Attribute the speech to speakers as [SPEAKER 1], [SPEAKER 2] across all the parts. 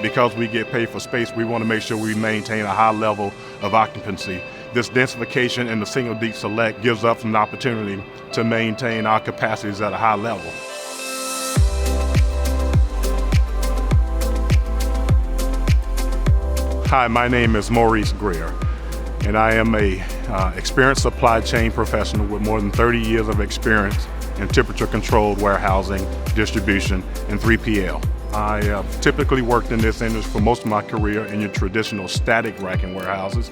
[SPEAKER 1] Because we get paid for space, we want to make sure we maintain a high level of occupancy. This densification in the single deep select gives us an opportunity to maintain our capacities at a high level. Hi, my name is Maurice Greer, and I am a experienced supply chain professional with more than 30 years of experience in temperature-controlled warehousing, distribution, and 3PL. I have typically worked in this industry for most of my career in your traditional static racking warehouses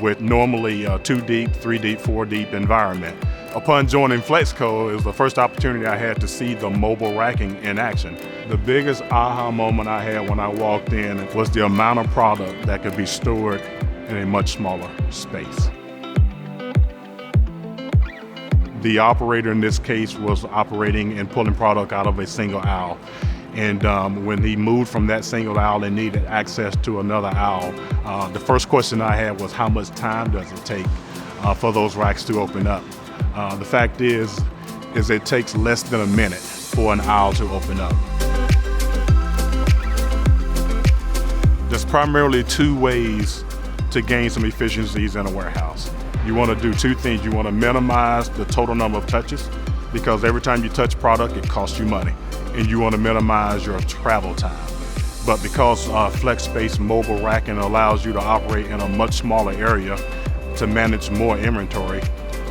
[SPEAKER 1] with normally 2 deep, 3 deep, 4 deep environment. Upon joining FLEXCO, it was the first opportunity I had to see the mobile racking in action. The biggest aha moment I had when I walked in was the amount of product that could be stored in a much smaller space. The operator in this case was operating and pulling product out of a single aisle. And when he moved from that single aisle and needed access to another aisle, the first question I had was, how much time does it take for those racks to open up? The fact is it takes less than a minute for an aisle to open up. There's primarily 2 ways to gain some efficiencies in a warehouse. You want to do 2 things. You want to minimize the total number of touches, because every time you touch product, it costs you money. And you want to minimize your travel time. But because FLEXSPACE mobile racking allows you to operate in a much smaller area to manage more inventory,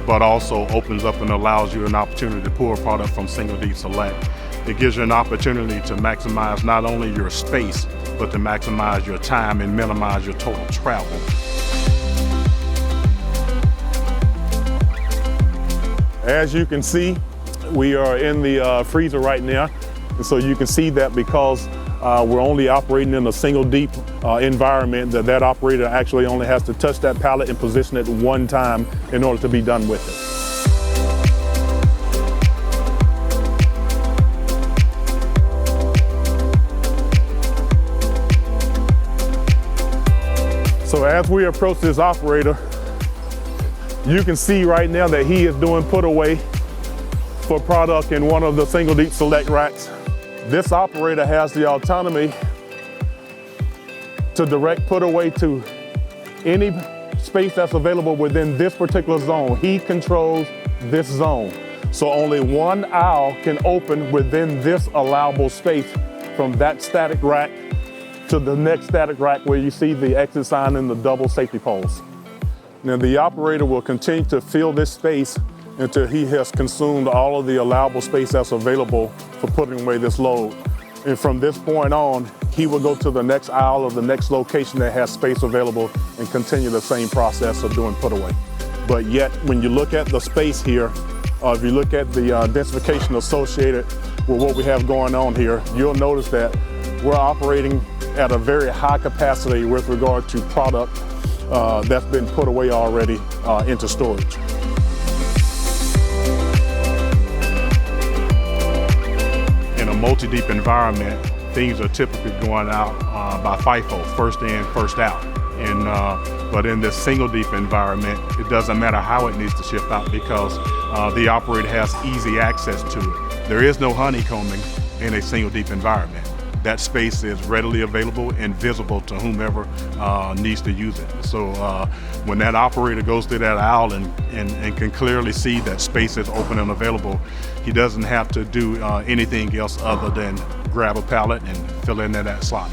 [SPEAKER 1] but also opens up and allows you an opportunity to pull a product from single deep select. It gives you an opportunity to maximize not only your space, but to maximize your time and minimize your total travel.
[SPEAKER 2] As you can see, we are in the freezer right now. And so you can see that because we're only operating in a single deep environment, that operator actually only has to touch that pallet and position it 1 time in order to be done with it. So as we approach this operator, you can see right now that he is doing put away for product in one of the single deep select racks. This operator has the autonomy to direct put away to any space that's available within this particular zone. He controls this zone. So only 1 aisle can open within this allowable space from that static rack to the next static rack where you see the exit sign and the double safety poles. Now the operator will continue to fill this space until he has consumed all of the allowable space that's available for putting away this load. And from this point on, he will go to the next aisle of the next location that has space available and continue the same process of doing put away. But yet, when you look at the space here, if you look at the densification associated with what we have going on here, you'll notice that we're operating at a very high capacity with regard to product that's been put away already into storage.
[SPEAKER 1] In a multi-deep environment, things are typically going out by FIFO, first in, first out. But in this single deep environment, it doesn't matter how it needs to ship out because the operator has easy access to it. There is no honeycombing in a single deep environment. That space is readily available and visible to whomever needs to use it. So when that operator goes through that aisle and can clearly see that space is open and available, he doesn't have to do anything else other than grab a pallet and fill in that slot.